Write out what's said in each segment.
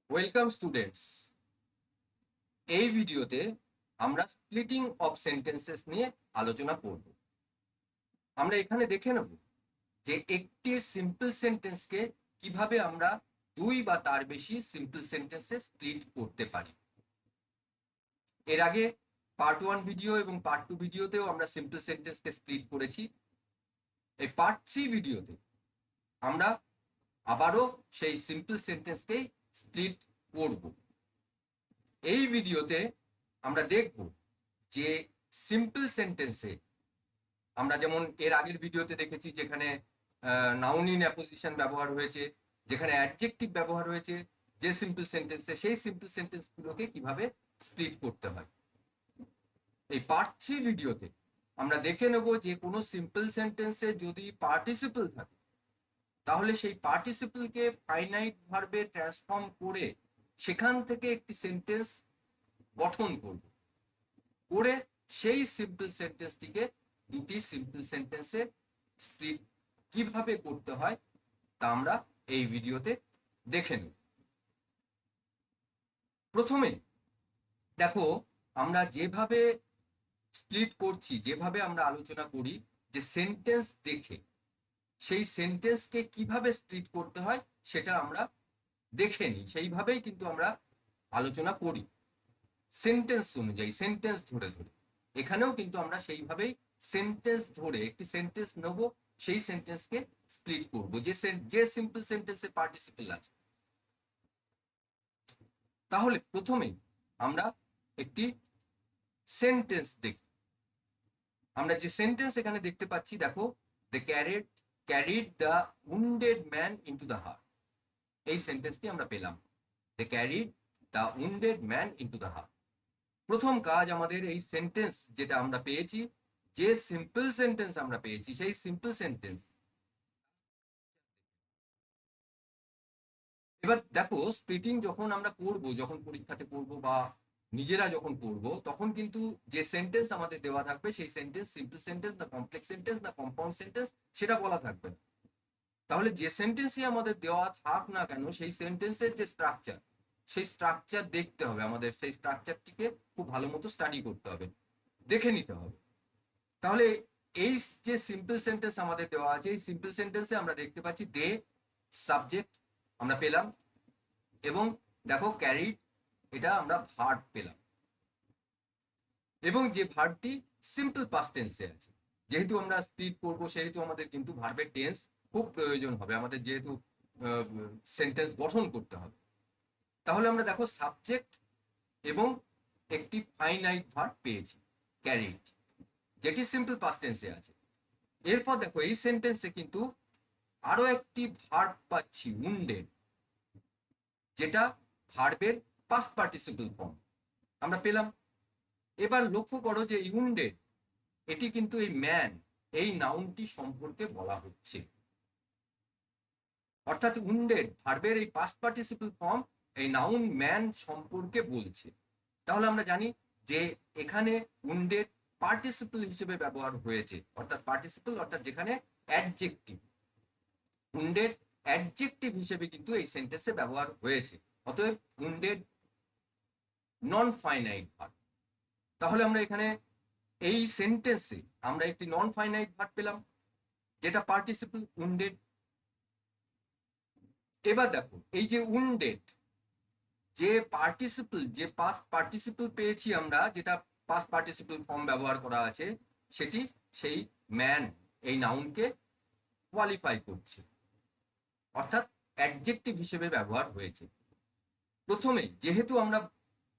Welcome students. এই ভিডিওতে আমরা স্প্লিটিং অফ সেন্টেন্সেস নিয়ে আলোচনা করব। আমরা এখানে দেখে নেব যে একটি সিম্পল সেন্টেন্সকে কিভাবে আমরা দুই বা তার বেশি সিম্পল সেন্টেন্সে স্প্লিট করতে পারি। এর আগে পার্ট 1 ভিডিও এবং পার্ট 2 ভিডিওতেও আমরা সিম্পল সেন্টেন্সকে স্প্লিট করেছি। এই পার্ট 3 ভিডিওতে আমরা আবারও সেই সিম্পল সেন্টেন্সকেই স্প্লিট করব। এই ভিডিওতে আমরা দেখব যে সিম্পল সেন্টেন্সে আমরা যেমন এর আগের ভিডিওতে দেখেছি যেখানে নাউন ইন অ্যাপোজিশন ব্যবহার হয়েছে, যেখানে অ্যাডজেক্টিভ ব্যবহার হয়েছে, যে সিম্পল সেন্টেন্সে সেই সিম্পল সেন্টেন্সগুলোকে কিভাবে স্প্লিট করতে হয়। এই পার্ট 3 ভিডিওতে আমরা দেখে নেব যে কোনো সিম্পল সেন্টেন্সে যদি পার্টিসিপল থাকে তাহলে সেই পার্টিসিপলকে ফাইনাইট ভার্বে ট্রান্সফর্ম করে সেখান থেকে একটি সেন্টেন্স গঠন করব, করে সেই সিম্পল সেন্টেন্সটিকে দুটি সিম্পল সেন্টেন্সে স্প্লিট কিভাবে করতে হয় তা আমরা এই ভিডিওতে দেখে নেব। প্রথমে দেখো, আমরা যেভাবে স্প্লিট করছি, যেভাবে আমরা আলোচনা করি যে সেন্টেন্স দেখে সেই সেন্টেন্সকে কিভাবে স্প্লিট করতে হয় সেটা আমরা দেখে নিই, সেইভাবেই কিন্তু আমরা আলোচনা করি সেন্টেন্স অনুযায়ী, সেন্টেন্স ধরে ধরে। এখানেও কিন্তু আমরা সেইভাবেই সেন্টেন্স ধরে একটি সেন্টেন্স নেব, সেই সেন্টেন্সকে স্প্লিট করব যে সিম্পল সেন্টেন্সে পার্টিসিপল আছে। তাহলে প্রথমেই আমরা একটি সেন্টেন্স দেখি। আমরা যে সেন্টেন্স এখানে দেখতে পাচ্ছি, দেখো, they carried the wounded man into the hut. এই সেন্টেন্সটি আমরা পেলাম, they carried the wounded man into the hut. প্রথম কাজ আমাদের এই সেন্টেন্স যেটা আমরা পেয়েছি, যে সিম্পল সেন্টেন্স আমরা পেয়েছি সেই সিম্পল সেন্টেন্স। এবার দেখো, স্প্লিটিং যখন আমরা করব, যখন পরীক্ষাতে করব বা নিজেরা যখন করব, তখন কিন্তু যে সেন্টেন্স আমাদের দেওয়া থাকবে সেই সেন্টেন্স সিম্পল সেন্টেন্স না কমপ্লেক্স সেন্টেন্স না কম্পাউন্ড সেন্টেন্স সেটা বলা থাকবে না। তাহলে যে সেন্টেন্সই আমাদের দেওয়া থাক না কেন, সেই সেন্টেন্সের যে স্ট্রাকচার, সেই স্ট্রাকচার দেখতে হবে আমাদের, সেই স্ট্রাকচারটিকে খুব ভালো মতো স্টাডি করতে হবে, দেখে নিতে হবে। তাহলে এই যে সিম্পল সেন্টেন্স আমাদের দেওয়া আছে, এই সিম্পল সেন্টেন্সে আমরা দেখতে পাচ্ছি দে সাবজেক্ট আমরা পেলাম, এবং দেখো ক্যারিড, এটা আমরা ভার্ব পেলাম, এবং যে ভার্বটি সিম্পল পাস্ট টেন্সে আছে। যেহেতু আমরা স্প্লিট করব সেহেতু আমাদের কিন্তু ভার্বের টেন্স খুব প্রয়োজন হবে আমাদের, যেহেতু সেন্টেন্স গঠন করতে হবে। তাহলে আমরা দেখো সাবজেক্ট এবং একটি ফাইনাইট ভার্ব পেয়েছি, ক্যারিড, যেটি সিম্পল পাস্ট টেন্সে আছে। এরপর দেখো এই সেন্টেন্সে কিন্তু আরো একটি ভার্ব পাচ্ছি, উন্ডেড, যেটা ভার্বের পাস্ট পার্টিসিপল ফর্ম আমরা পেলাম। এবার লক্ষ্য করো যে উন্ডেড, এটি কিন্তু এই ম্যান, এই নাউনটি সম্পর্কে বলা হচ্ছে। অর্থাৎ উন্ডেড ভার্বের এই পাস্ট পার্টিসিপল ফর্ম এই নাউন ম্যান সম্পর্কে বলছে। তাহলে আমরা জানি যে এখানে উন্ডেড পার্টিসিপল হিসেবে ব্যবহার হয়েছে, অর্থাৎ পার্টিসিপল অর্থাৎ যেখানে অ্যাডজেক্টিভ, উন্ডেড অ্যাডজেক্টিভ হিসেবে কিন্তু এই সেন্টেন্সে ব্যবহার হয়েছে। অতএব উন্ডেড নন ফাইনাইট ভার্ব। তাহলে আমরা এখানে এই সেন্টেন্সে আমরা একটি নন ফাইনাইট ভার্ব পেলাম, যেটা পার্টিসিপল উন্ডেড। এবার দেখো এই যে উন্ডেড, যে পার্টিসিপল, যে পাস্ট পার্টিসিপল পেয়েছি আমরা, যেটা পাস্ট পার্টিসিপল ফর্ম ব্যবহার করা আছে, সেটি সেই ম্যান এই নাউনকে কোয়ালিফাই করছে, অর্থাৎ অ্যাডজেক্টিভ হিসেবে ব্যবহার হয়েছে। প্রথমে যেহেতু আমরা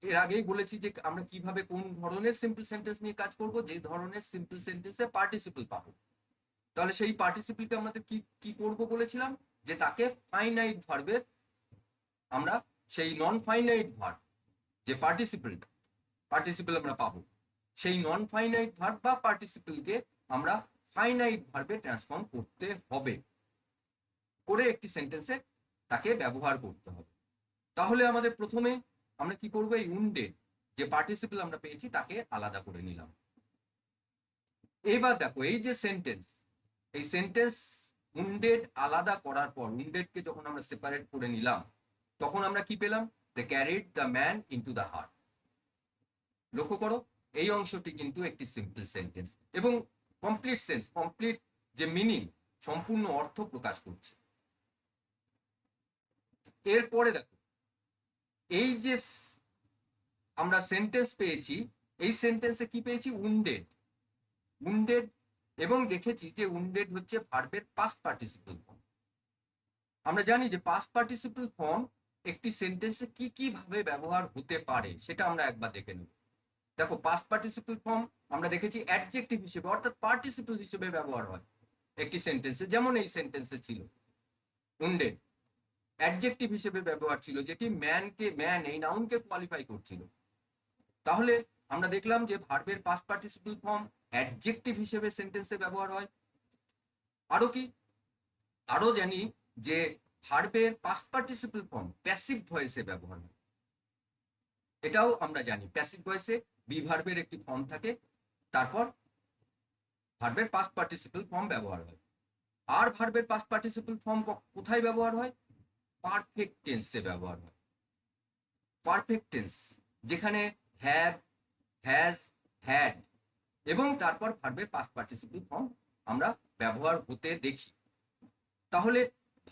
এর আগেই বলেছি যে আমরা কিভাবে কোন ধরনের সিম্পল সেন্টেন্স নিয়ে কাজ করব, যে ধরনের সিম্পল সেন্টেন্সে পার্টিসিপল পাবো। তাহলে সেই পার্টিসিপলকে আমাদের কি কি করব বলেছিলাম, যে তাকে ফাইনাইট ভার্বের, আমরা সেই নন ফাইনাইট ভার্ব, যে পার্টিসিপল আমরা পাবো, সেই নন ফাইনাইট ভার্ব বা পার্টিসিপলকে আমরা ফাইনাইট ভার্বে ট্রান্সফর্ম করতে হবে, করে একটি সেন্টেন্সে তাকে ব্যবহার করতে হবে। তাহলে আমাদের প্রথমে আমরা কি করবো, এই উন্ডেড যে পার্টিসিপল আমরা পেয়েছি তাকে আলাদা করে নিলাম। এবার দেখো এই যে সেন্টেন্স, এই সেন্টেন্স উন্ডেড আলাদা করার পর, উন্ডেডকে যখন আমরা সেপারেট করে নিলাম, তখন আমরা কি পেলাম, they carried the man into the hut. লক্ষ্য করো, এই অংশটি কিন্তু একটি সিম্পল সেন্টেন্স এবং কমপ্লিট সেন্স, কমপ্লিট যে মিনিং, সম্পূর্ণ অর্থ প্রকাশ করছে। এরপরে দেখো, এই যে আমরা সেন্টেন্স পেয়েছি, এই সেন্টেন্সে কি পেয়েছি? উন্ডেড। উন্ডেড, এবং দেখেছি যে উন্ডেড হচ্ছে ভার্বের পাস্ট পার্টিসিপল ফর্ম। আমরা জানি যে পাস্ট পার্টিসিপল ফর্ম একটি সেন্টেন্সে কি কি ভাবে ব্যবহার হতে পারে সেটা আমরা একবার দেখে নেব। দেখো, পাস্ট পার্টিসিপল ফর্ম আমরা দেখেছি অ্যাডজেক্টিভ হিসেবে, অর্থাৎ পার্টিসিপল হিসেবে ব্যবহার হয় একটি সেন্টেন্সে, যেমন এই সেন্টেন্সে ছিল উন্ডেড। অ্যাডজেক্টিভ হিসেবে ব্যবহার ছিল, যেটি ম্যান এই নাউনকে কোয়ালিফাই করছিল। তাহলে আমরা দেখলাম যে ভার্বের পাস্ট পার্টিসিপল ফর্ম অ্যাডজেক্টিভ হিসেবে সেন্টেন্সে ব্যবহার হয়। আরো কি? আরো জানি যে ভার্বের পাস্ট পার্টিসিপল ফর্ম প্যাসিভ ভয়েসে ব্যবহার হয়। এটাও আমরা জানি, প্যাসিভ ভয়েসে বি ভার্বের একটি ফর্ম থাকে, তারপর ভার্বের পাস্ট পার্টিসিপল ফর্ম ব্যবহার হয়। আর ভার্বের পাস্ট পার্টিসিপল ফর্ম কোথায় ব্যবহার হয়? পারফেক্ট টেন্সে ব্যবহার হয়। পারফেক্ট টেন্স, যেখানে হ্যাভ, হ্যাজ, হ্যাড এবং তারপর ভার্বের পাস্ট পার্টিসিপল ফর্ম আমরা ব্যবহার হতে দেখি। তাহলে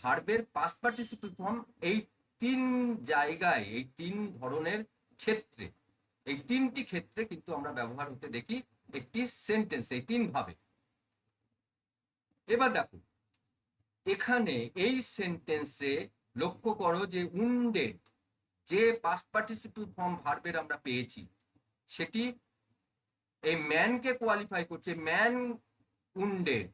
ভার্বের পাস্ট পার্টিসিপল ফর্ম এই তিন জায়গায়, এই তিন ধরনের ক্ষেত্রে, এই তিনটি ক্ষেত্রে কিন্তু আমরা ব্যবহার হতে দেখি একটি সেন্টেন্স, এই তিন ভাবে। এবার দেখো, এখানে এই সেন্টেন্সে লক্ষ্য করো যে উন্ডেড যে পাস্ট পার্টিসিপল ফর্ম ভার্বের আমরা পেয়েছি, সেটি এই ম্যানকে কোয়ালিফাই করছে। ম্যান উন্ডেড,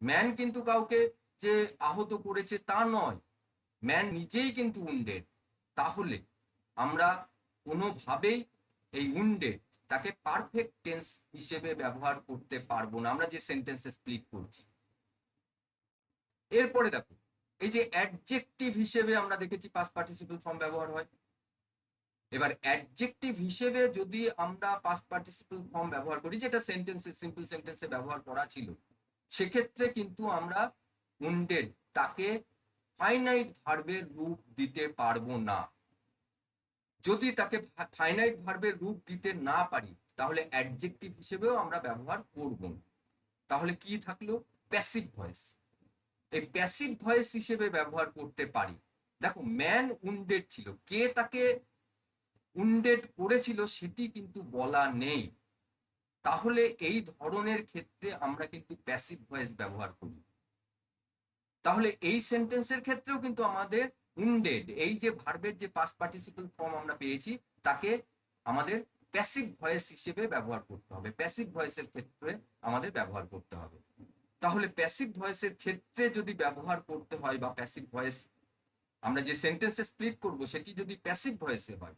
ম্যান কিন্তু কাউকে যে আহত করেছে তা নয়, ম্যান নিজেই কিন্তু উন্ডেড। তাহলে আমরা কোনোভাবেই এই উন্ডেড তাকে পারফেক্ট টেন্স হিসেবে ব্যবহার করতে পারবো না, আমরা যে সেন্টেন্সে স্প্লিট করছি। এরপরে দেখো, এই যে অ্যাডজেক্টিভ হিসেবে আমরা দেখেছি পাস্ট পার্টিসিপল ফর্ম ব্যবহার হয়। এবার অ্যাডজেক্টিভ হিসেবে যদি আমরা পাস্ট পার্টিসিপল ফর্ম ব্যবহার করি, যেটা সেন্টেন্সে, সিম্পল সেন্টেন্সে ব্যবহার করা ছিল, সেক্ষেত্রে কিন্তু আমরা উন্ডেড তাকে ফাইনাইট ভার্বের রূপ দিতে পারবো না। যদি তাকে ফাইনাইট ভার্বের রূপ দিতে না পারি, তাহলে অ্যাডজেক্টিভ হিসেবেও আমরা ব্যবহার করব না। তাহলে কি থাকলো? Passive voice. এই প্যাসিভ ভয়েস হিসেবে ব্যবহার করতে পারি। দেখো, ম্যান উন্ডেড ছিল, কে তাকে উন্ডেড করেছিল সেটি কিন্তু বলা নেই। তাহলে এই ধরনের ক্ষেত্রে আমরা কিন্তু প্যাসিভ ভয়েস ব্যবহার করি। তাহলে এই সেন্টেন্সের ক্ষেত্রেও কিন্তু আমাদের উন্ডেড, এই যে ভার্বের যে পাস্ট পার্টিসিপল ফর্ম আমরা পেয়েছি, তাকে আমাদের প্যাসিভ ভয়েস হিসেবে ব্যবহার করতে হবে। প্যাসিভ ভয়েসের ক্ষেত্রে আমাদের ব্যবহার করতে হবে। তাহলে প্যাসিভ ভয়েসের ক্ষেত্রে যদি ব্যবহার করতে হয়, বা প্যাসিভ ভয়েস আমরা যে সেন্টেন্সে স্প্লিট করব সেটি যদি প্যাসিভ ভয়েসে হয়,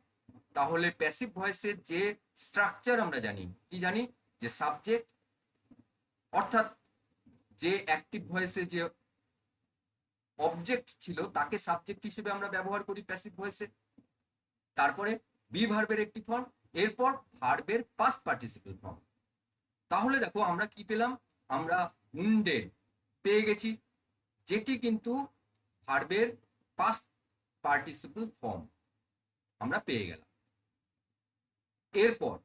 তাহলে প্যাসিভ ভয়েসের যে স্ট্রাকচার আমরা জানি, কি জানি? যে সাবজেক্ট, অর্থাৎ যে অ্যাক্টিভ ভয়েসে যে অবজেক্ট ছিল তাকে সাবজেক্ট হিসেবে আমরা ব্যবহার করি প্যাসিভ ভয়েসে। তারপরে বি ভার্বের একটি ফর্ম, এরপর ভার্বের পাস্ট পার্টিসিপল ফর্ম। তাহলে দেখো আমরা কি পেলাম? আমরা উন্ডেড পেয়ে গেছি, যেটি কিন্তু ভার্বের পাস্ট পার্টিসিপল ফর্ম আমরা পেয়ে গেলাম। এরপর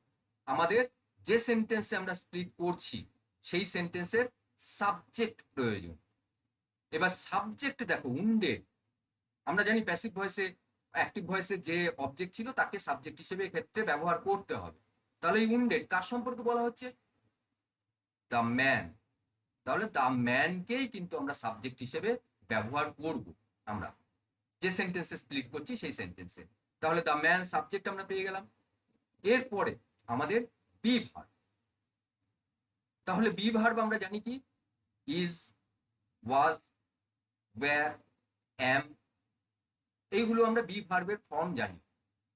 আমাদের যে সেন্টেন্সে আমরা স্প্লিট করছি, সেই সেন্টেন্সের সাবজেক্ট প্রয়োজন। এবার সাবজেক্ট দেখো, উন্ডেড, আমরা জানি প্যাসিভ ভয়েসে, অ্যাক্টিভ ভয়েসে যে অবজেক্ট ছিল তাকে সাবজেক্ট হিসেবে ক্ষেত্রে ব্যবহার করতে হবে। তাহলে এই উন্ডেড কার সম্পর্কে বলা হচ্ছে? The man. তাহলে দ্য ম্যানকেই কিন্তু আমরা সাবজেক্ট হিসেবে ব্যবহার করব আমরা যে সেন্টেন্সে স্প্লিট করছি সেই সেন্টেন্সে। তাহলে দ্য ম্যান সাবজেক্ট আমরা পেয়ে গেলাম। এরপরে আমাদের বি ভার্ব। তাহলে বি ভার্ব আমরা জানি কি? ইজ, ওয়াজ, ওয়্যার, অ্যাম, এইগুলো আমরা বি ভার্বের ফর্ম জানি।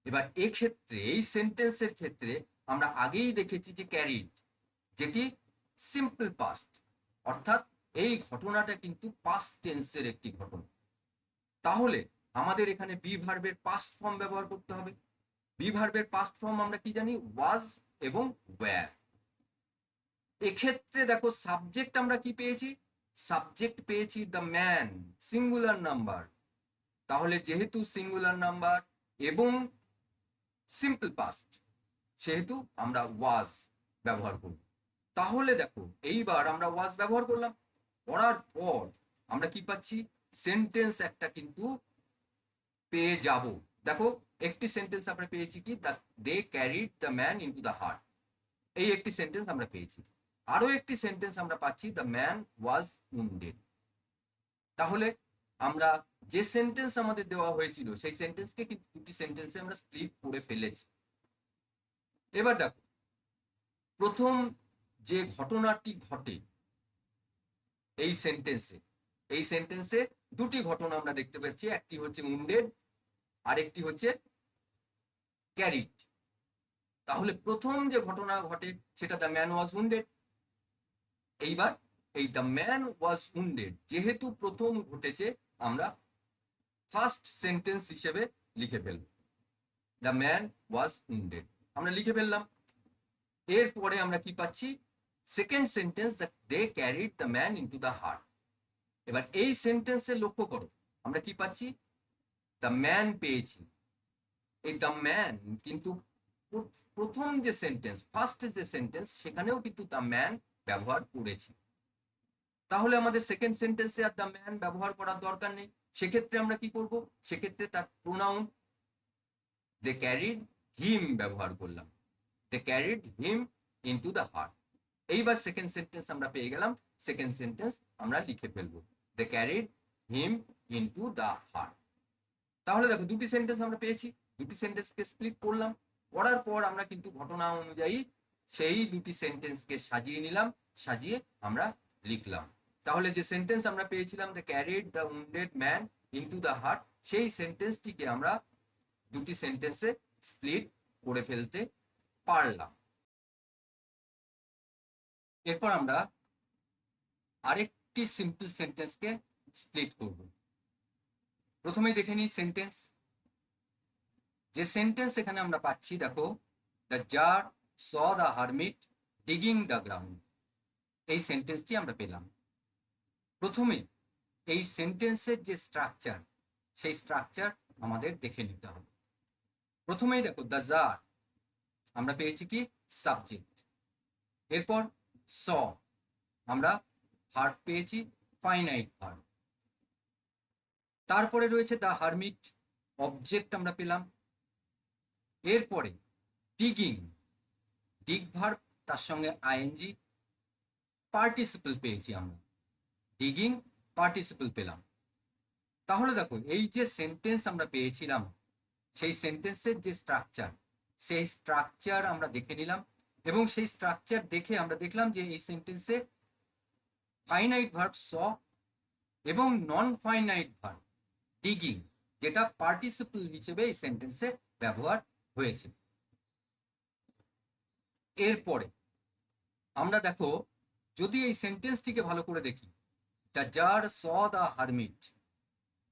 এবার এক্ষেত্রে, এই সেন্টেন্সের ক্ষেত্রে আমরা আগেই দেখেছি যে ক্যারিড, যেটি সিম্পল পাস্ট, অর্থাৎ এই ঘটনাটা কিন্তু পাস্ট টেন্সের একটি ঘটনা। তাহলে আমাদের এখানে বি ভার্বের পাস্ট ফর্ম ব্যবহার করতে হবে। বি ভার্বের পাস্ট ফর্ম আমরা কি জানি? ওয়াজ এবং ওয়্যার। এক্ষেত্রে দেখো, সাবজেক্ট আমরা কি পেয়েছি? সাবজেক্ট পেয়েছি দ্য ম্যান, সিঙ্গুলার নাম্বার। তাহলে যেহেতু সিঙ্গুলার নাম্বার এবং সিম্পল পাস্ট, সেহেতু আমরা ওয়াজ ব্যবহার করব। তাহলে দেখো এইবার আমরা ওয়াজ ব্যবহার করলাম, করার পর আমরা কি পাচ্ছি, সেন্টেন্স একটা কিন্তু পেয়ে যাব। দেখো একটি সেন্টেন্স আমরা পেয়েছি কি, they carried the man into the hut, এই একটি সেন্টেন্স আমরা পেয়েছি। আরো একটি সেন্টেন্স আমরা পাচ্ছি, দ্য ম্যান ওয়াজ উন্ডেড। তাহলে আমরা যে সেন্টেন্স আমাদের দেওয়া হয়েছিল সেই সেন্টেন্সকে কিন্তু দুটি সেন্টেন্সে আমরা স্প্লিট করে ফেলেছি। এবার দেখো প্রথম যে ঘটনাটি ঘটে এই সেন্টেন্সে দুটি ঘটনা আমরা দেখতে পাচ্ছি, একটি হচ্ছে উন্ডেড আর একটি হচ্ছে ক্যারিড। তাহলে প্রথম যে ঘটনা ঘটে সেটা দ্য ম্যান ওয়াজ উন্ডেড। এইবার এই দ্য ম্যান ওয়াজ উন্ডেড যেহেতু প্রথম ঘটেছে, আমরা ফার্স্ট সেন্টেন্স হিসেবে লিখে ফেলব, দ্য ম্যান ওয়াজ উন্ডেড আমরা লিখে ফেললাম। এরপরে আমরা কি পাচ্ছি, second sentence, they carried the man into the heart. এবার এই সেন্টেন্সে লক্ষ্য করো আমরা কি পাচ্ছি, দ্য ম্যান পেয়েছি। এই দ্য ম্যান কিন্তু প্রথম যে সেন্টেন্স, ফার্স্ট যে সেন্টেন্স, সেখানেও কিন্তু দ্য ম্যান ব্যবহার করেছি। তাহলে আমাদের সেকেন্ড সেন্টেন্সে আর দ্য ম্যান ব্যবহার করার দরকার নেই। সেক্ষেত্রে আমরা কি করব, সেক্ষেত্রে তার প্রোনাউন দে ক্যারিড হিম ব্যবহার করলাম, they carried him into the hut. এইবার সেকেন্ড সেন্টেন্স আমরা পেয়ে গেলাম, সেকেন্ড সেন্টেন্স আমরা লিখে ফেলবো, they carried him into the hut. তাহলে দেখো দুটি সেন্টেন্স আমরা পেয়েছি, দুটি সেন্টেন্সকে স্প্লিট করলাম, করার পর আমরা কিন্তু ঘটনা অনুযায়ী সেই দুটি সেন্টেন্সকে সাজিয়ে নিলাম, সাজিয়ে আমরা লিখলাম। তাহলে যে সেন্টেন্স আমরা পেয়েছিলাম, the carried the wounded man into the heart, সেই সেন্টেন্সটিকে আমরা দুটি সেন্টেন্সে স্প্লিট করে ফেলতে পারলাম। এরপর আমরা আরেকটি সিম্পল সেন্টেন্সকে স্প্লিট করব। প্রথমেই দেখে নিই সেন্টেন্স। যে সেন্টেন্স এখানে আমরা পাচ্ছি, দেখো, the jar saw the hermit digging the ground, এই সেন্টেন্সটি আমরা পেলাম। প্রথমে এই সেন্টেন্সের যে স্ট্রাকচার, সেই স্ট্রাকচার আমাদের দেখে নিতে হবে। প্রথমেই দেখো দ্য জার আমরা পেয়েছি কি, সাবজেক্ট। এরপর স আমরা ভার্ব পেয়েছি, ফাইনাইট ভার্ব। তারপরে রয়েছে দ্য হারমিট, অবজেক্ট আমরা পেলাম। এরপরে ডিগিং, ডিগ ভার্ব, তার সঙ্গে আইএনজি, পার্টিসিপল পেয়েছি আমরা, ডিগিং পার্টিসিপল পেলাম। তাহলে দেখো এই যে সেন্টেন্স আমরা পেয়েছিলাম, সেই সেন্টেন্সের যে স্ট্রাকচার, সেই স্ট্রাকচার আমরা দেখে নিলাম, এবং সেই স্ট্রাকচার দেখে আমরা দেখলাম যে এই সেন্টেন্সে ফাইনাইট ভার্ব স এবং নন ফাইনাইট ভার্ব ডিগিং, যেটা পার্টিসিপল হিসেবে এই সেন্টেন্সে ব্যবহার হয়েছে। এরপরে আমরা দেখো যদি এই সেন্টেন্সটিকে ভালো করে দেখি, the jar saw the hermit,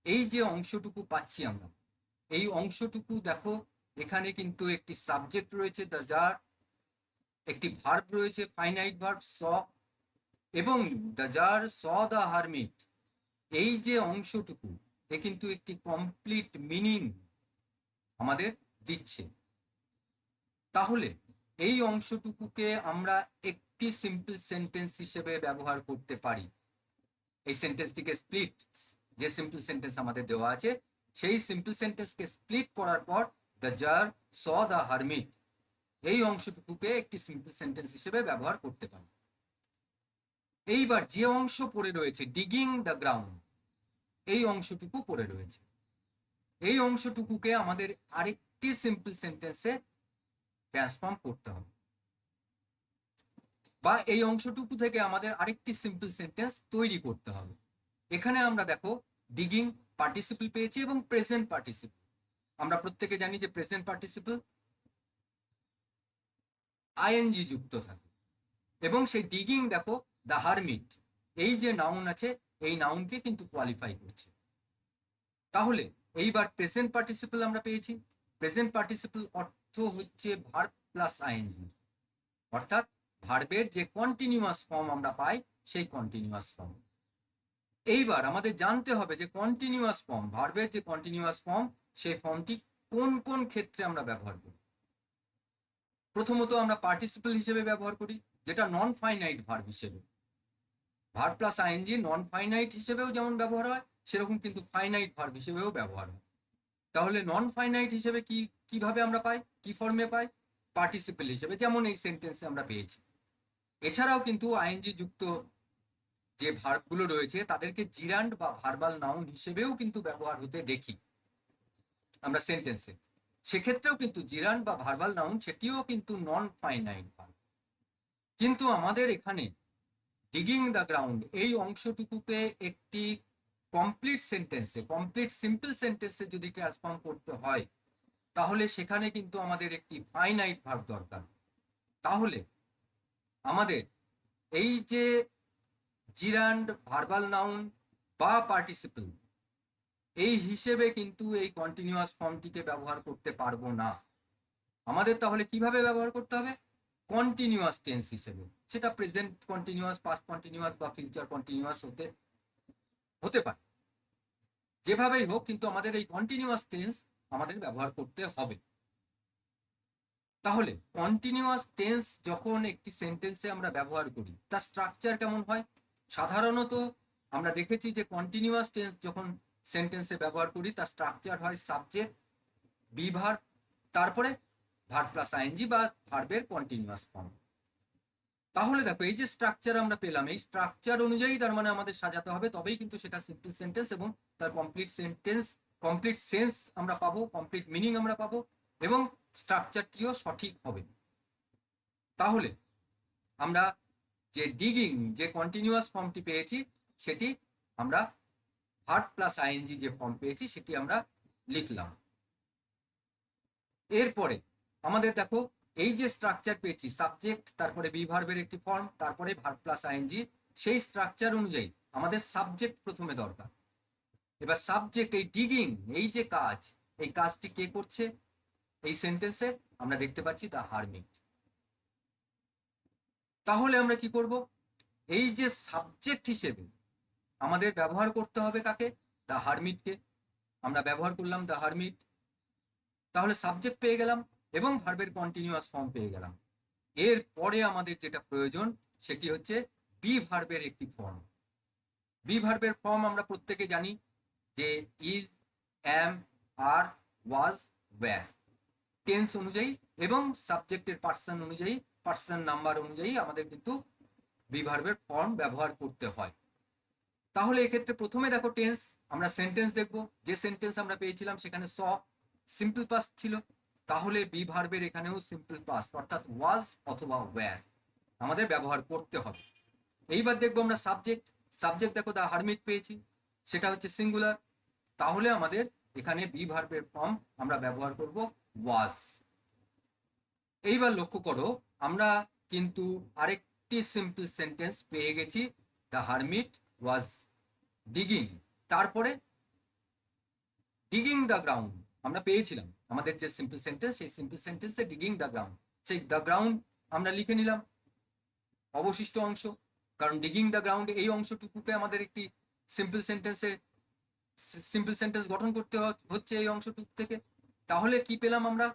এই যে অংশটুকু পাচ্ছি আমরা, এই অংশটুকু দেখো এখানে কিন্তু একটি সাবজেক্ট রয়েছে দ্য জার, একটি ভার্ব রয়েছে ফাইনাইট ভার্ব স, এবং the jar saw the hermit, এই যে অংশটুকু এ কিন্তু একটি কমপ্লিট মিনিং আমাদের দিচ্ছে। তাহলে এই অংশটুকুকে আমরা একটি সিম্পল সেন্টেন্স হিসেবে ব্যবহার করতে পারি। এই সেন্টেন্সটিকে স্প্লিট, যে সিম্পল সেন্টেন্স আমাদের দেওয়া আছে, সেই সিম্পল সেন্টেন্সকে স্প্লিট করার পর the jar saw the hermit, এই অংশটুকুকে একটি সিম্পল সেন্টেন্স হিসেবে ব্যবহার করতে পারি। এইবার যে অংশ পড়ে রয়েছে ডিগিং দ্য গ্রাউন্ড, এই অংশটুকু পড়ে রয়েছে, এই অংশটুকুকে আমাদের আরেকটি সিম্পল সেন্টেন্সে ট্রান্সফর্ম করতে হবে, বা এই অংশটুকু থেকে আমাদের আরেকটি সিম্পল সেন্টেন্স তৈরি করতে হবে। এখানে আমরা দেখো ডিগিং পার্টিসিপল পেয়েছি এবং প্রেজেন্ট পার্টিসিপল। আমরা প্রত্যেকে জানি যে প্রেজেন্ট পার্টিসিপল আইএনজি যুক্ত থাকে, এবং সেই ডিগিং দেখো দ্য হারমিট, এই যে নাউন আছে এই নাউনকে কিন্তু কোয়ালিফাই করছে। তাহলে এইবার প্রেজেন্ট পার্টিসিপল আমরা পেয়েছি। প্রেজেন্ট পার্টিসিপল অর্থ হচ্ছে ভার্ব প্লাস আইএনজি, অর্থাৎ ভার্বের যে কন্টিনিউয়াস ফর্ম আমরা পাই সেই কন্টিনিউয়াস ফর্ম। এইবার আমাদের জানতে হবে যে কন্টিনিউয়াস ফর্ম, ভার্বের যে কন্টিনিউয়াস ফর্ম, সেই ফর্মটি কোন কোন ক্ষেত্রে আমরা ব্যবহার করি। প্রথমত আমরা পার্টিসিপল হিসেবে ব্যবহার করি, যেটা নন ফাইনাইট ভার্ব হিসেবে। Verb plus ING non finite হিসেবেও যেমন ব্যবহার হয়, সেরকম কিন্তু ফাইনাইট ভার্ব হিসেবেও ব্যবহার হয়। তাহলে নন ফাইনাইট হিসেবে কিভাবে আমরা পাই, কি ফর্মে পাই? পার্টিসিপল হিসেবে, যেমন এই সেন্টেন্সে আমরা পেয়েছি। এছাড়াও কিন্তু আইএনজি যুক্ত যে ভার্বগুলো রয়েছে তাদেরকে জিরান্ড বা ভার্বাল নাউন হিসেবেও কিন্তু ব্যবহার হতে দেখি আমরা সেন্টেন্সে। সেক্ষেত্রেও কিন্তু জিরান্ড বা ভার্বাল নাউন সেটিও কিন্তু নন ফাইনাইট ভার্ব। কিন্তু আমাদের এখানে ডিগিং দ্য গ্রাউন্ড এই অংশটুকুকে একটি কমপ্লিট সেন্টেন্সে, কমপ্লিট সিম্পল সেন্টেন্সে যদি ট্রান্সফর্ম করতে হয়, তাহলে সেখানে কিন্তু আমাদের একটি ফাইনাইট ভার্ব দরকার। তাহলে আমাদের এই যে জিরান্ড, ভার্বাল নাউন বা পার্টিসিপল, এই হিসেবে কিন্তু এই কন্টিনিউয়াস ফর্মটিকে ব্যবহার করতে পারবো না। আমাদের তাহলে কিভাবে ব্যবহার করতে হবে? কন্টিনিউয়াস টেন্স হিসেবে। সেটা প্রেজেন্ট কন্টিনিউয়াস, পাস্ট কন্টিনিউয়াস বা ফিউচার কন্টিনিউয়াস হতে পারে, যেভাবেই হোক, কিন্তু আমাদের এই কন্টিনিউয়াস টেন্স আমাদের ব্যবহার করতে হবে। তাহলে কন্টিনিউয়াস টেন্স যখন একটি সেন্টেন্সে আমরা ব্যবহার করি, তার স্ট্রাকচার কেমন হয়? সাধারণত আমরা দেখেছি যে কন্টিনিউয়াস টেন্স যখন সেন্টেন্সে ব্যবহার করি, তার স্ট্রাকচার হয় সাবজেক্ট, বি ভার্ব, তারপরে ভার্ব প্লাস আইএনজি বা ভার্বের কন্টিনিউয়াস ফর্ম। তাহলে দেখো, এই যে স্ট্রাকচার আমরা পেলাম, এই স্ট্রাকচার অনুযায়ী তার মানে আমাদের সাজাতে হবে, তবেই কিন্তু সেটা সিম্পল সেন্টেন্স এবং তার কমপ্লিট সেন্টেন্স, কমপ্লিট সেন্স আমরা পাবো, কমপ্লিট মিনিং আমরা পাবো, এবং স্ট্রাকচারটিও সঠিক হবে। তাহলে আমরা যে ডিগিং, যে কন্টিনিউয়াস ফর্মটি পেয়েছি, সেটি আমরা ভার্ব প্লাস আইএনজি যে ফর্ম পেয়েছি সেটি আমরা লিখলাম। এরপরে আমাদের দেখো, এই যে স্ট্রাকচার পেয়েছি, সাবজেক্ট, তারপরে বি ভার্বের একটি ফর্ম, তারপরে ভার্ব প্লাস আইএনজি, সেই স্ট্রাকচার অনুযায়ী আমাদের সাবজেক্ট প্রথমে দরকার। এবার সাবজেক্ট, এই ডিগিং, এই যে কাজ, এই কাজটি কে করছে এই সেন্টেন্সে? আমরা দেখতে পাচ্ছি দ্য হারমিট। তাহলে আমরা কি করব? এই যে সাবজেক্ট হিসেবে আমাদের ব্যবহার করতে হবে কাকে? দ্য হারমিটকে। আমরা ব্যবহার করলাম দ্য হারমিট। তাহলে সাবজেক্ট পেয়ে গেলাম এবং ভার্বের কন্টিনিউয়াস ফর্ম পেয়ে গেলাম। এরপরে আমাদের যেটা প্রয়োজন সেটি হচ্ছে বি ভার্বের একটি ফর্ম। বি ভার্বের ফর্ম আমরা প্রত্যেকে জানি যে is, am, are, was, were, tense অনুযায়ী এবং সাবজেক্টের পার্সন অনুযায়ী, পার্সন নাম্বার অনুযায়ী আমাদের কিন্তু বি ভার্বের ফর্ম ব্যবহার করতে হয়। তাহলে এক্ষেত্রে প্রথমে দেখো টেন্স, আমরা সেন্টেন্স দেখব। যে সেন্টেন্স আমরা পেয়েছিলাম সেখানে স সিম্পল পাস্ট ছিল, তাহলে বি ভার্বের এখানেও সিম্পল পাস্ট অর্থাৎ ওয়াজ অথবা ওয়্যার আমাদের ব্যবহার করতে হবে। এইবার দেখবো আমরা সাবজেক্ট। সাবজেক্ট দেখো দ্য হারমিট পেয়েছি, সেটা হচ্ছে সিঙ্গুলার, তাহলে আমাদের এখানে বি ভার্বের ফর্ম আমরা ব্যবহার করব ওয়াজ। এইবার লক্ষ্য করো, আমরা কিন্তু আরেকটি সিম্পল সেন্টেন্স পেয়ে গেছি, দ্য হারমিট ওয়াজ ডিগিং, তারপরে ডিগিং দ্য গ্রাউন্ড আমরা পেয়েছিলাম। আমাদের যে সিম্পল সেন্টেন্স, সেই সিম্পল সেন্টেন্সে ডিগিং দ্য গ্রাউন্ড, সেই দ্য গ্রাউন্ড আমরা লিখে নিলাম অবশিষ্ট অংশ, কারণ ডিগিং দ্য গ্রাউন্ড এই অংশটুকুকে আমাদের একটি সিম্পল সেন্টেন্স গঠন করতে হচ্ছে এই অংশটুকু থেকে। তাহলে কি পেলাম আমরা?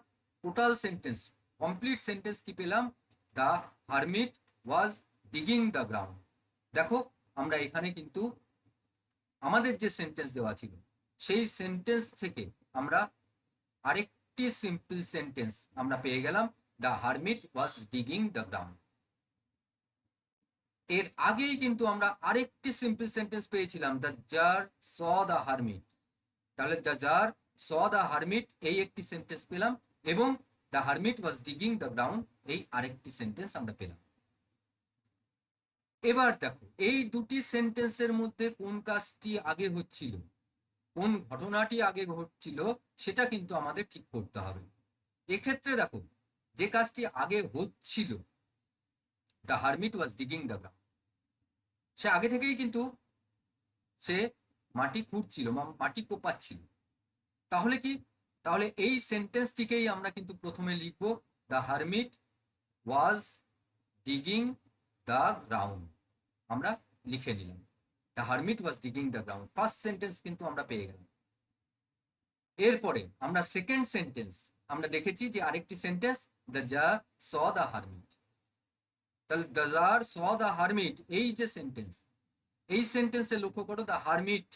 টোটাল সেন্টেন্স, কমপ্লিট সেন্টেন্স কি পেলাম? The hermit was digging the ground. দেখো, আমরা এখানে কিন্তু আমাদের যে সেন্টেন্স দেওয়া ছিল সেই সেন্টেন্স থেকে আমরা আরেকটি সিম্পল সেন্টেন্স আমরা পেয়ে গেলাম, the hermit was digging the ground. এর আগেই কিন্তু আমরা আরেকটি সিম্পল সেন্টেন্স পেয়েছিলাম, the jar saw the hermit. তাহলে the jar saw the hermit এই একটি সেন্টেন্স পেলাম, এবং the hermit was digging the ground এই আরেকটি সেন্টেন্স আমরা পেলাম। এবার দেখো, এই দুটি সেন্টেন্সের মধ্যে কোন কাজটি আগে হচ্ছিল, কোন ঘটনাটি আগে ঘটছিল, সেটা কিন্তু আমাদের ঠিক করতে হবে। এক্ষেত্রে দেখো, যে কাজটি আগে হচ্ছিল, the hermit was digging the ground, সে আগে থেকেই কিন্তু সে মাটি খুঁড়ছিল, মাটি কোপাচ্ছিল। তাহলে কি? তাহলে এই সেন্টেন্সটিকেই আমরা কিন্তু প্রথমে লিখবো, the hermit was digging the ground. আমরা লিখে নিলাম the hermit was digging the ground, first sentence কিন্তু আমরা পেয়ে গেলাম। এরপরে আমরা সেকেন্ড সেন্টেন্স আমরা দেখেছি যে আরেকটি sentence, the jar saw the hermit. তাহলে the jar saw the hermit, এই যে সেন্টেন্স, এই সেন্টেন্সে লক্ষ্য করো দ্য হারমিট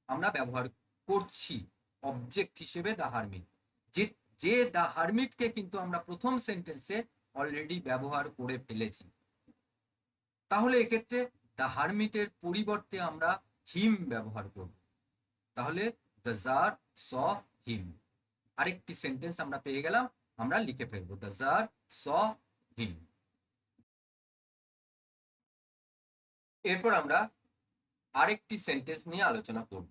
আমরা ব্যবহার করছি অবজেক্ট হিসেবে দ্য হারমিট। যে যে দ্য হারমিটকে কিন্তু আমরা প্রথম সেন্টেন্সে অলরেডি ব্যবহার করে ফেলেছি। তাহলে এক্ষেত্রে দ্য হারমিটের পরিবর্তে আমরা হিম ব্যবহার করব। তাহলে দ্য জার স হিম, আরেকটি সেন্টেন্স আমরা পেয়ে গেলাম, আমরা লিখে ফেলবো দ্য জার স হিম। এরপর আমরা আরেকটি সেন্টেন্স নিয়ে আলোচনা করব।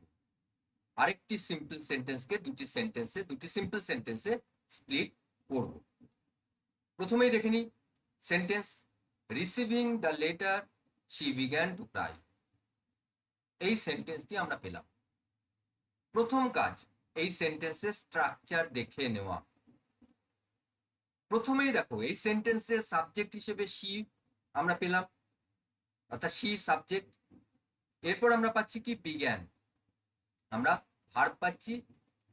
আরেকটি সিম্পল সেন্টেন্সকে দুটি সিম্পল সেন্টেন্সে স্প্লিট করব। প্রথমেই দেখে নিই sentence receiving the letter she began to cry. এই সেন্টেন্সটি আমরা পেলাম। প্রথম কাজ এই সেন্টেন্সের স্ট্রাকচার দেখে নেওয়া। প্রথমেই দেখো এই সেন্টেন্সের সাবজেক্ট হিসেবে শি আমরা পেলাম, অর্থাৎ শি সাবজেক্ট। এরপর আমরা পাচ্ছি কি বিগ্যান, আমরা ভার্ব পাচ্ছি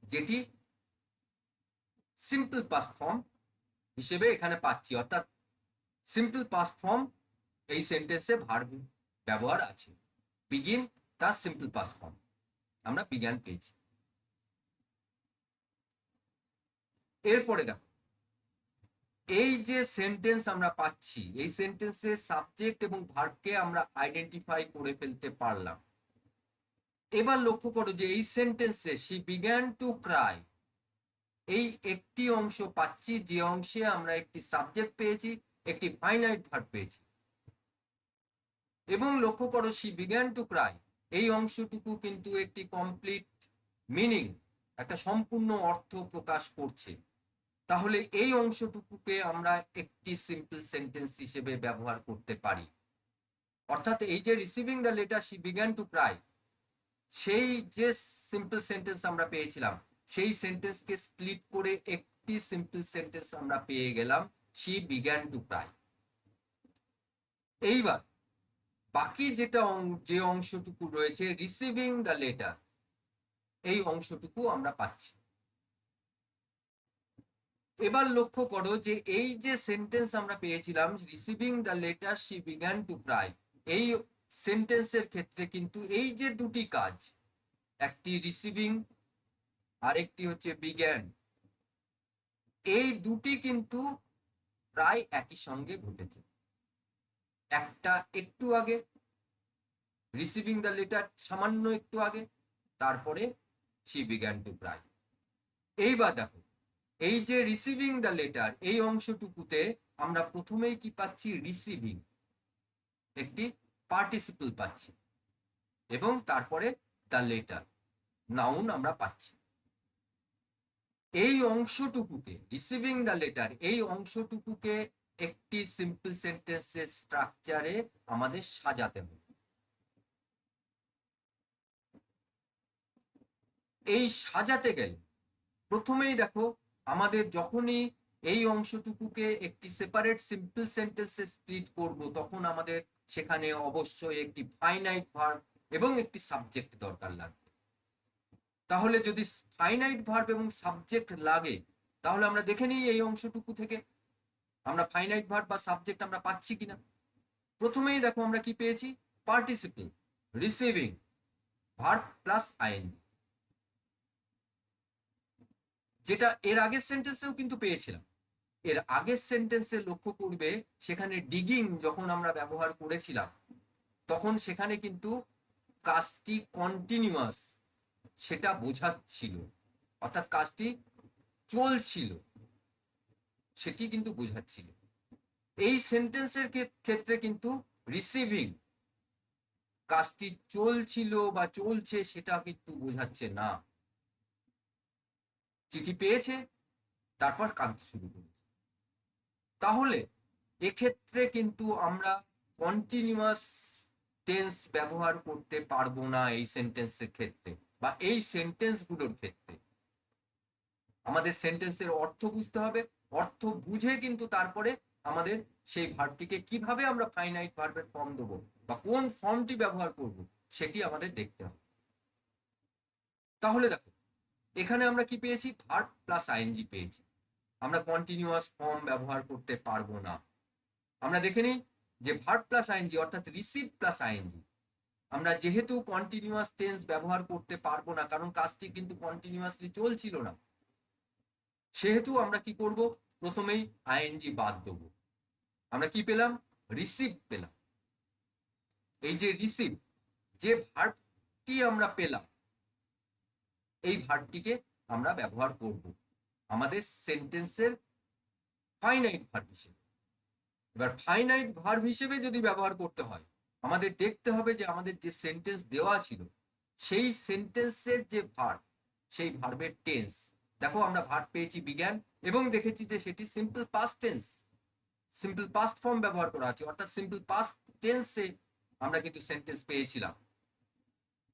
যেটি সিম্পল পাস্ট ফর্ম হিসেবে এখানে পাচ্ছি, অর্থাৎ সিম্পল পাস্ট ফর্ম এই সেন্টেন্সে ভার্ব ব্যবহার আছে। বিগিন তার সিম্পল পাস্ট ফর্ম, আমরা বিগ্যান পেয়েছি। এরপরে দেখো এই যে সেন্টেন্স আমরা পাচ্ছি, এই সেন্টেন্সে সাবজেক্ট এবং ভার্বকে আমরা আইডেন্টিফাই করে ফেলতে পারলাম। এবার লক্ষ্য করো যে এই সেন্টেন্সে শি বিগ্যান টু ক্রাই, এই একটি অংশ পাচ্ছি যে অংশে আমরা একটি সাবজেক্ট পেয়েছি, একটি ফাইনাইট ভার্ব পেয়েছি। এবং লক্ষ্য করো শি বিগ্যান টু ক্রাই, এই অংশটুকু কিন্তু একটি কমপ্লিট মিনিং, একটা সম্পূর্ণ অর্থ প্রকাশ করছে। তাহলে এই অংশটুকুকে আমরা একটি সিম্পল সেন্টেন্স হিসেবে ব্যবহার করতে পারি। অর্থাৎ এই যে receiving the letter she began to cry, সেই যে সিম্পল সেন্টেন্স আমরা পেয়েছিলাম, সেই সেন্টেন্সকে স্প্লিট করে একটি সিম্পল সেন্টেন্স আমরা পেয়ে গেলাম, শি বিগ্যান টু ক্রাই। এইবার বাকি যে অংশটুকু রয়েছে রিসিভিং দ্য লেটার, এই অংশটুকু আমরা পাচ্ছি। এবার লক্ষ্য করো যে এই যে সেন্টেন্স আমরা পেয়েছিলাম receiving the letter she began to cry, এই সেন্টেন্সের ক্ষেত্রে কিন্তু এই যে দুটি কাজ, একটি রিসিভিং আর একটি হচ্ছে বিগ্যান, এই দুটি কিন্তু প্রায় একই সঙ্গে ঘটেছে। একটা একটু আগে, রিসিভিং দ্য লেটার সামান্য একটু আগে, তারপরে শি বিগ্যান টু ক্রাই। এইবার দেখো এই যে রিসিভিং দ্য লেটার, এই অংশটুকুতে আমরা প্রথমেই কি পাচ্ছি, রিসিভিং একটি পার্টিসিপল পাচ্ছি এবং তারপরে দ্য লেটার নাউন আমরা পাচ্ছি। এই অংশটুকুকে রিসিভিং দ্য লেটার, এই অংশটুকুকে একটি সিম্পল সেন্টেন্সের স্ট্রাকচারে আমাদের সাজাতে হবে। এই সাজাতে গেলে প্রথমেই দেখো আমাদের যখনই এই অংশটুকুকে একটি সেপারেট সিম্পল সেন্টেন্সে স্প্লিট করব, তখন আমাদের সেখানে অবশ্যই একটি ফাইনাইট ভার্ব এবং একটি সাবজেক্ট দরকার লাগবে। তাহলে যদি ফাইনাইট ভার্ব এবং সাবজেক্ট লাগে, তাহলে আমরা দেখে নিই এই অংশটুকু থেকে আমরা ফাইনাইট ভার্ব বা সাবজেক্ট আমরা পাচ্ছি কিনা। প্রথমেই দেখো আমরা কি পেয়েছি, participle receiving verb plus ING, যেটা এর আগের সেন্টেন্সেও কিন্তু পেয়েছিলাম। এর আগের সেন্টেন্সে লক্ষ্য করবে সেখানে ডিগিং যখন আমরা ব্যবহার করেছিলাম, তখন সেখানে কিন্তু কাজটি কন্টিনিউয়াস সেটা বোঝাচ্ছিল, অর্থাৎ কাজটি চলছিল সেটি কিন্তু বোঝাচ্ছিল। এই সেন্টেন্সের ক্ষেত্রে কিন্তু রিসিভিং কাজটি চলছিল বা চলছে সেটা কিন্তু বোঝাচ্ছে না, চিঠি পেয়েছে তারপর কাঁদতে শুরু করেছে। তাহলে এক্ষেত্রে কিন্তু আমরা কন্টিনিউয়াস টেন্স ব্যবহার করতে পারবো না এই সেন্টেন্সের ক্ষেত্রে বা এই সেন্টেন্সগুলোর ক্ষেত্রে। আমাদের সেন্টেন্সের অর্থ বুঝতে হবে, অর্থ বুঝে কিন্তু তারপরে আমাদের সেই ভার্বটিকে কিভাবে আমরা ফাইনাইট ভার্বের ফর্ম দেবো বা কোন ফর্মটি ব্যবহার করব সেটি আমাদের দেখতে হবে। তাহলে দেখো এখানে আমরা কি পেয়েছি, ভার্ব প্লাস আইএনজি পেয়েছি। আমরা কন্টিনিউয়াস ফর্ম ব্যবহার করতে পারবো না। আমরা দেখে নিই যে ভার্ব প্লাস আইএনজি অর্থাৎ রিসিভ প্লাস আইএনজি, আমরা যেহেতু কন্টিনিউয়াস টেন্স ব্যবহার করতে পারবো না, কারণ কাজটি কিন্তু কন্টিনিউয়াসলি চলছিল না, সেহেতু আমরা কি করব, প্রথমেই আইএনজি বাদ দেবো। আমরা কি পেলাম, রিসিভ পেলাম। এই যে রিসিভ, যে ভার্বটি আমরা পেলাম, এই ভার্বটিকে আমরা ব্যবহার করব আমাদের সেন্টেন্সের ফাইনাইট ভার্ব হিসেবে। এবার ফাইনাইট ভার্ব হিসেবে যদি ব্যবহার করতে হয়, আমাদের দেখতে হবে যে আমাদের যে সেন্টেন্স দেওয়া ছিল, সেই সেন্টেন্সের যে ভার্ব, সেই ভার্বের টেন্স। দেখো আমরা ভার্ব পেয়েছি বিজ্ঞান, এবং দেখেছি যে সেটি simple past tense, simple past form ব্যবহার করা আছে, অর্থাৎ সিম্পল পাস্ট টেন্সে আমরা কিন্তু সেন্টেন্স পেয়েছিলাম।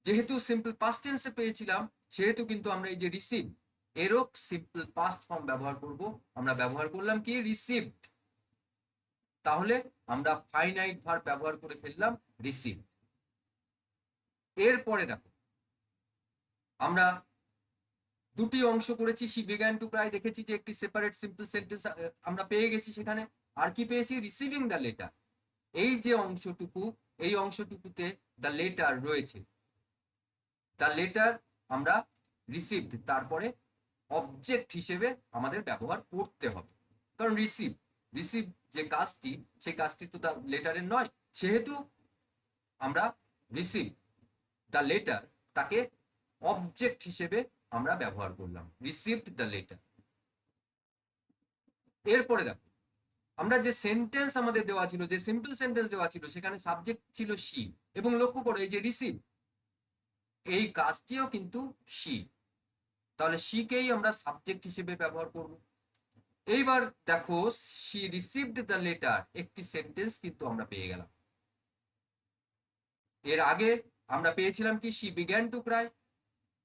যেহেতু সিম্পল পাস্ট টেন্সে পেয়েছিলাম, সেহেতু কিন্তু আমরা এই যে রিসিভ, এরও সিম্পল পাস্ট ফর্ম ব্যবহার করব। আমরা ব্যবহার করলাম কি, রিসিভড। তাহলে আমরা ফাইনাইট ভার্ব ব্যবহার করে ফেললাম রিসিভ। এরপরে দেখো আমরা দুটি অংশ করেছি, শি বিগ্যান টু ক্রাই, দেখেছি যে একটি সেপারেট সিম্পল সেন্টেন্স আমরা পেয়ে গেছি সেখানে। আর কি পেয়েছি, রিসিভিং দ্য লেটার। এই যে অংশটুকু, এই অংশটুকুতে দ্য লেটার রয়েছে, দ্য লেটার আমরা রিসিভড, তারপরে অবজেক্ট হিসেবে আমাদের ব্যবহার করতে হবে, কারণ রিসিভ রিসিভ যে কাজটি, সেই কাজটি তো দ্য লেটারের নয়, সেহেতু আমরা রিসিভ দ্য লেটার, তাকে অবজেক্ট হিসেবে আমরা ব্যবহার করলাম, রিসিভড দ্য লেটার। এরপরে দেখো আমরা যে সেন্টেন্স আমাদের দেওয়া ছিল, যে সিম্পল সেন্টেন্স দেওয়া ছিল, সেখানে সাবজেক্ট ছিল শি, এবং লক্ষ্য করো এই যে রিসিভ, এই কাজটিও কিন্তু শি, তাহলে শিকেই আমরা সাবজেক্ট হিসেবে ব্যবহার করব। এইবার দেখো শি রিসিভড দ্য লেটার, একটি সেন্টেন্স কিন্তু আমরা পেয়ে গেলাম। এর আগে আমরা পেয়েছিলাম কি, শি বিগ্যান টু ক্রাই,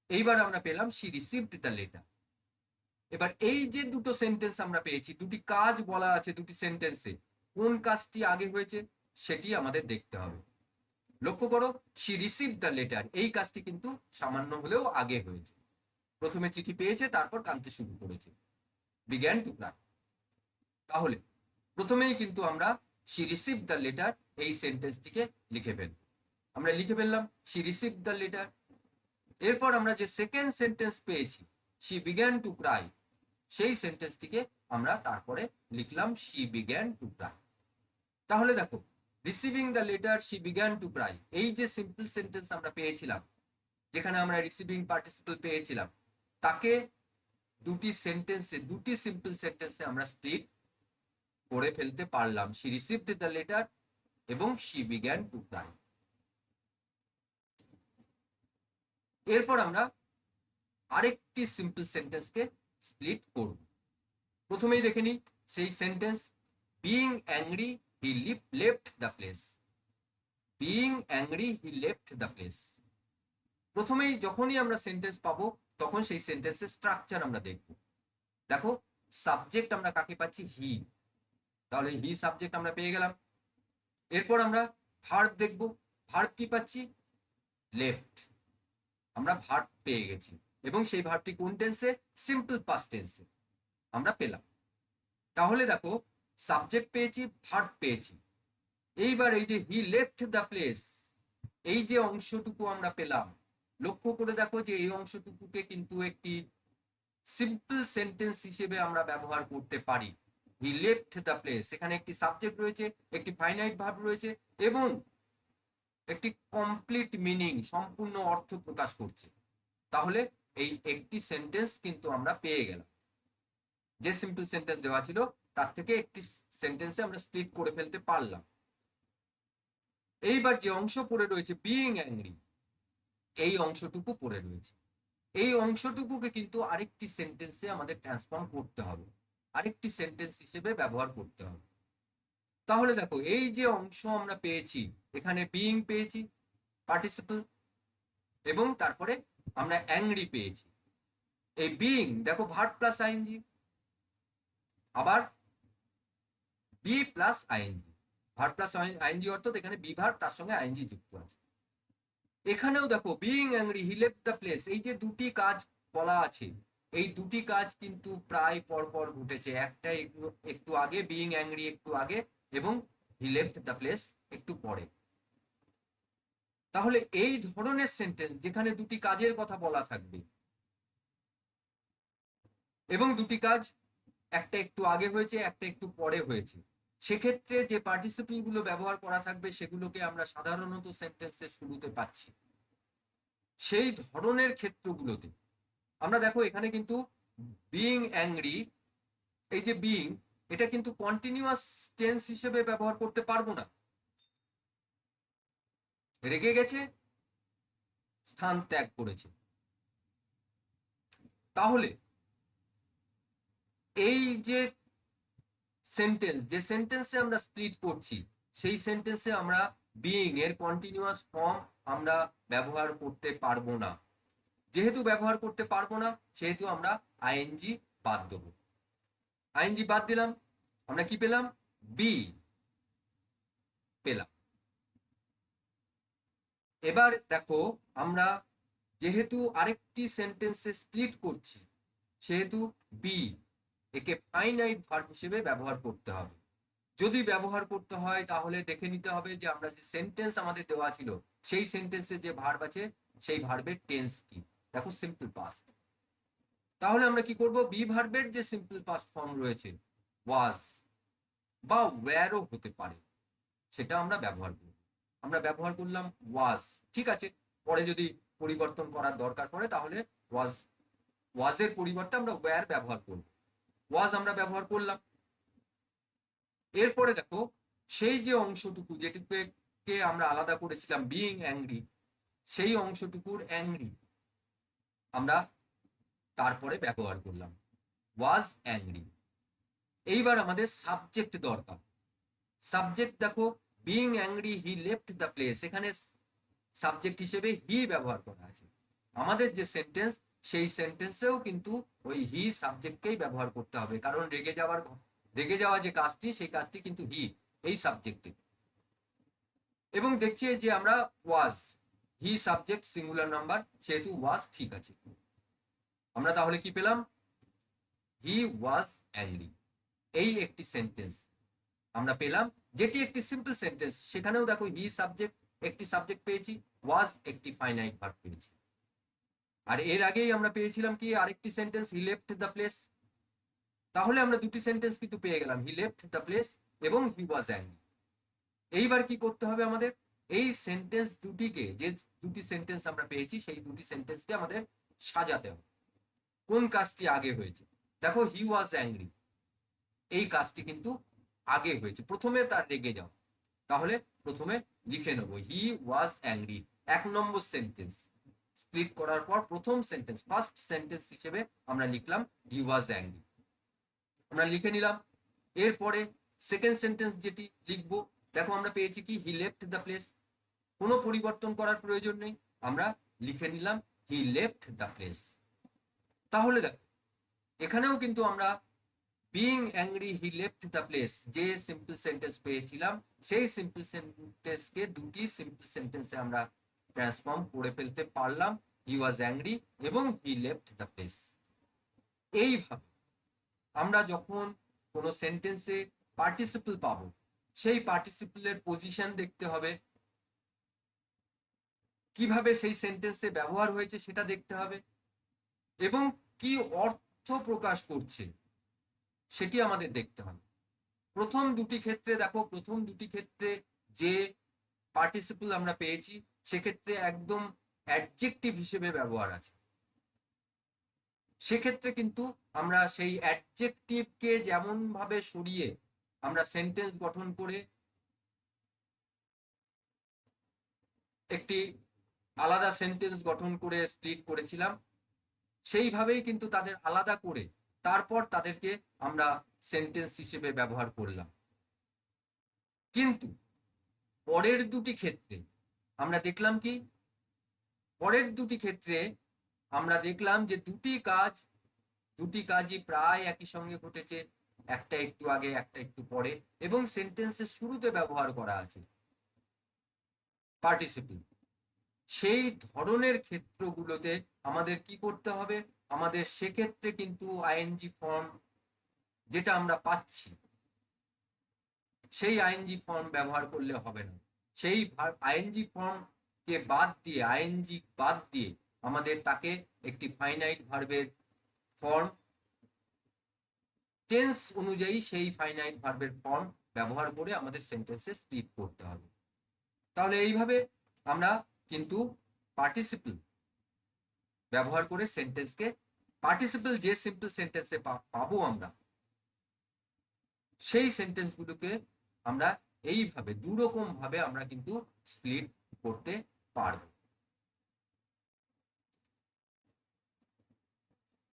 এইবার আমরা পেলাম শি রিসিভড দ্য লেটার। এবার এই যে দুটো সেন্টেন্স আমরা পেয়েছি, দুটি কাজ বলা আছে দুটি সেন্টেন্সে, কোন কাজটি আগে হয়েছে সেটি আমাদের দেখতে হবে। লক্ষ্য করো শি রিসিভড দ্য লেটার, এই কাজটি কিন্তু সামান্য হলেও আগে হয়েছে। প্রথমে চিঠি পেয়েছে, তারপর কাঁদতে শুরু করেছে, বিগ্যান টু ক্রাই। তাহলে প্রথমেই কিন্তু আমরা শি রিসিভড দ্য লেটার এই সেন্টেন্সটিকে লিখে ফেলব। আমরা লিখে ফেললাম শি রিসিভড দ্য লেটার। এরপর আমরা যে সেকেন্ড সেন্টেন্স পেয়েছি, শি বিগ্যান টু ক্রাই, সেই সেন্টেন্সটিকে আমরা তারপরে লিখলাম শি বিগ্যান টু ক্রাই। তাহলে দেখো receiving the letter, she began to cry, এই যে সিম্পল সেন্টেন্স আমরা পেয়েছিলাম, যেখানে আমরা রিসিভিং পার্টিসিপল পেয়েছিলাম, তাকে দুটি সেন্টেন্সে, দুটি সিম্পল সেন্টেন্সে আমরা স্প্লিট করে ফেলতে পারলাম, শি রিসিভড দ্য লেটার এবং শি বিগ্যান টু ক্রাই। এরপর আমরা আরেকটি সিম্পল সেন্টেন্সকে স্প্লিট করব। প্রথমেই দেখে নিই সেই sentence, being angry he left the place. Being angry he left the place, প্রথমেই যখনই আমরা সেন্টেন্স পাবো, তখন সেই সেন্টেন্সের স্ট্রাকচার আমরা দেখব। দেখো সাবজেক্ট আমরা কাকে পাচ্ছি, হি, তাহলে হি সাবজেক্ট আমরা পেয়ে গেলাম। এরপর আমরা ভার্ব দেখব, ভার্ব কি পাচ্ছি, লেফট, আমরা ভার্ব পেয়ে গেছি, এবং সেই ভার্বটি কোন টেন্সে, সিম্পল পাস্ট টেন্সে আমরা পেলাম। তাহলে দেখো সাবজেক্ট পেয়েছি, ভার্ব পেয়েছি। এইবার এই যে হি লেফট দ্য প্লেস, এই যে অংশটুকু আমরা পেলাম, লক্ষ্য করে দেখো যে এই অংশটুকুকে কিন্তু একটি সিম্পল সেন্টেন্স হিসেবে আমরা ব্যবহার করতে পারি। হি লেফট দ্য প্লেস, এখানে একটি সাবজেক্ট রয়েছে, একটি ফাইনাইট ভার্ব রয়েছে, এবং একটি কমপ্লিট মিনিং, সম্পূর্ণ অর্থ প্রকাশ করছে। তাহলে এই একটি সেন্টেন্স কিন্তু আমরা পেয়ে গেলাম, যে সিম্পল সেন্টেন্স দেওয়া ছিল তার থেকে একটি সেন্টেন্সে আমরা স্প্লিট করে ফেলতে পারলাম। এইবার যে অংশ পড়ে রয়েছে বিইং অ্যাংরি, এই অংশটুকু পড়ে রয়েছে, এই অংশটুকুকে কিন্তু আরেকটি সেন্টেন্সে আমাদের ট্রান্সফর্ম করতে হবে, আরেকটি সেন্টেন্স হিসেবে ব্যবহার করতে হবে। তাহলে দেখো এই যে অংশ আমরা পেয়েছি, এখানে বিইং পেয়েছি পার্টিসিপল, এবং তারপরে আমরা অ্যাংরি পেয়েছি। এই বিইং দেখো ভার্ব প্লাস আইএনজি, আবার be plus ING, verb plus ING অর্থাৎ এখানে বি ভার্ব, তার সঙ্গে আইএনজি যুক্ত আছে। এখানেও দেখো being angry he left the place, এই যে দুটি কাজ বলা আছে, এই দুটি কাজ কিন্তু প্রায় পরপর ঘটেছে, একটা একটু একটু আগে, বিইং অ্যাংরি একটু আগে, এবং হি লেফট দ্য প্লেস একটু পরে। তাহলে এই ধরনের সেন্টেন্স যেখানে দুটি কাজের কথা বলা থাকবে এবং দুটি কাজ একটা একটু আগে হয়েছে, একটা একটু পরে হয়েছে, সেক্ষেত্রে যে পার্টিসিপল গুলো ব্যবহার করা থাকবে সেগুলোকে আমরা সাধারণত সেন্টেন্সের শুরুতে পাচ্ছি। সেই ধরনের ক্ষেত্রগুলোতে আমরা দেখো এখানে কিন্তু বিইং অ্যাংরি, এই যে বিইং, এটা কিন্তু কন্টিনিউয়াস টেন্স হিসেবে ব্যবহার করতে পারবো না। রেগে গেছে, স্থান ত্যাগ করেছে। তাহলে এই যে সেন্টেন্স, যে সেন্টেন্সে আমরা স্প্লিট করছি, সেই সেন্টেন্সে আমরা বিইং এর কন্টিনিউয়াস ফর্ম আমরা ব্যবহার করতে পারবো না। যেহেতু ব্যবহার করতে পারবো না, সেহেতু আমরা আইএনজি বাদ দেবো। আইএনজি বাদ দিলাম, আমরা কি পেলাম? বি পেলাম। এবার দেখো, আমরা যেহেতু আরেকটি সেন্টেন্সে স্প্লিট করছি, সেহেতু বি একে ফাইনাইট ভার্ব হিসেবে ব্যবহার করতে হবে। যদি ব্যবহার করতে হয় তাহলে দেখে নিতে হবে যে আমরা যে সেন্টেন্স আমাদের দেওয়া ছিল, সেই সেন্টেন্সে যে ভার্ব আছে সেই ভার্বের টেন্স কি। দেখো সিম্পল পাস্ট। তাহলে আমরা কি করব? বি ভার্বের যে সিম্পল পাস্ট ফর্ম রয়েছে, ওয়াজ বা ওয়্যারও হতে পারে, সেটা আমরা ব্যবহার করব। আমরা ব্যবহার করলাম ওয়াজ, ঠিক আছে। পরে যদি পরিবর্তন করার দরকার পড়ে তাহলে ওয়াজ, ওয়াজের পরিবর্তে আমরা ওয়্যার ব্যবহার করব। ওয়াজ আমরা ব্যবহার করলাম। এরপরে দেখো, সেই যে অংশটুকু যেটুকুকে আমরা আলাদা করেছিলাম বিইং অ্যাংরি, সেই অংশটুকুর অ্যাংরি আমরা তারপরে ব্যবহার করলাম, ওয়াজ অ্যাংরি। এইবার আমাদের সাবজেক্ট দরকার। সাবজেক্ট দেখো, being angry he left the place, এখানে সাবজেক্ট হিসেবে হি ব্যবহার করা আছে। আমাদের যে সেন্টেন্স, সেই সেন্টেন্সেও কিন্তু ওই হি সাবজেক্টকেই ব্যবহার করতে হবে, কারণ রেগে যাওয়া যে কাজটি, সেই কাজটি কিন্তু হি, এই সাবজেক্টে। এবং দেখছি যে আমরা ওয়াজ, হি সাবজেক্ট সিঙ্গুলার নাম্বার, সেহেতু ওয়াজ ঠিক আছে। আমরা তাহলে কি পেলাম? হি ওয়াজ অ্যাংরি। এই একটি সেন্টেন্স আমরা পেলাম, যেটি একটি সিম্পল সেন্টেন্স। সেখানেও দেখো হি সাবজেক্ট, একটি সাবজেক্ট পেয়েছি, ওয়াজ একটি ফাইনাইট ভার্ব পেয়েছি। আর এর আগেই আমরা পেয়েছিলাম কি আরেকটি sentence, he left the place. তাহলে আমরা দুটি সেন্টেন্স কিন্তু পেয়ে গেলাম, হি লেফট দ্য প্লেস এবং হি ওয়াজ অ্যাংরি। এইবার কি করতে হবে আমাদের? এই সেন্টেন্স দুটিকে, যে দুটি সেন্টেন্স আমরা পেয়েছি, সেই দুটি সেন্টেন্সকে আমাদের সাজাতে হবে। কোন কাজটি আগে হয়েছে? দেখো হি ওয়াজ অ্যাংরি, এই কাজটি কিন্তু আগে হয়েছে, প্রথমে তার রেগে যাও। তাহলে প্রথমে লিখে নেবো হি ওয়াজ অ্যাংরি, এক নম্বর সেন্টেন্স স্প্লিট করার পর প্রথম সেন্টেন্স, ফার্স্ট সেন্টেন্স হিসেবে আমরা লিখলাম হি ওয়াজ অ্যাংরি, আমরা লিখে নিলাম। এরপরে সেকেন্ড সেন্টেন্স যেটি লিখবো, দেখো আমরা পেয়েছি কি হি লেফট দ্য প্লেস, কোনো পরিবর্তন করার প্রয়োজন নেই, আমরা লিখে নিলাম হি লেফট দ্য প্লেস। তাহলে দেখো এখানেও কিন্তু আমরা being angry he left the place যে সিম্পল সেন্টেন্স পেয়েছিলাম, সেই সিম্পল সেন্টেন্সকে দুটি সিম্পল সেন্টেন্সে আমরা ট্রান্সফর্ম করে ফেলতে পারলাম, হি ওয়াজ অ্যাংরি এবং হি লেফট দ্য প্লেস। এইভাবে আমরা যখন কোনো সেন্টেন্সে পার্টিসিপল পাবো, সেই পার্টিসিপলের পজিশন দেখতে হবে, কিভাবে সেই সেন্টেন্সে ব্যবহার হয়েছে সেটা দেখতে হবে, এবং কি অর্থ প্রকাশ করছে সেটি আমাদের দেখতে হবে। প্রথম দুটি ক্ষেত্রে দেখো, প্রথম দুটি ক্ষেত্রে যে পার্টিসিপল আমরা পেয়েছি, সেক্ষেত্রে একদম অ্যাডজেক্টিভ হিসেবে ব্যবহার আছে। সেক্ষেত্রে কিন্তু আমরা সেই অ্যাডজেক্টিভকে যেমন ভাবে সরিয়ে আমরা সেন্টেন্স গঠন করে একটি আলাদা সেন্টেন্স গঠন করে স্প্লিট করেছিলাম, সেইভাবেই কিন্তু তাদের আলাদা করে তারপর তাদেরকে আমরা সেন্টেন্স হিসেবে ব্যবহার করলাম। কিন্তু পরের দুটি ক্ষেত্রে আমরা দেখলাম কি, পরের দুটি ক্ষেত্রে আমরা দেখলাম যে দুটি কাজই প্রায় একই সঙ্গে ঘটেছে, একটা একটু আগে, একটা একটু পরে, এবং সেন্টেন্সের শুরুতে ব্যবহার করা আছে পার্টিসিপল। সেই ধরনের ক্ষেত্রগুলোতে আমাদের কি করতে হবে? আমাদের সেক্ষেত্রে কিন্তু আইএনজি ফর্ম যেটা আমরা পাচ্ছি সেই আইএনজি ফর্ম ব্যবহার করলে হবে না। সেই আইএনজি ফর্ম কে বাদ দিয়ে, আইএনজি বাদ দিয়ে আমাদের তাকে একটি ফাইনাইট ভার্বের ফর্ম, টেন্স অনুযায়ী সেই ফাইনাইট ভার্বের ফর্ম ব্যবহার করে আমাদের সেন্টেন্সে স্প্লিট করতে হবে। তাহলে এইভাবে আমরা কিন্তু পার্টিসিপল ব্যবহার করে সেন্টেন্সকে, পার্টিসিপল যে সিম্পল সেন্টেন্সে পাবো আমরা, সেই সেন্টেন্সগুলোকে আমরা এইভাবে দুরকম ভাবে আমরা কিন্তু স্প্লিট করতে পারবো।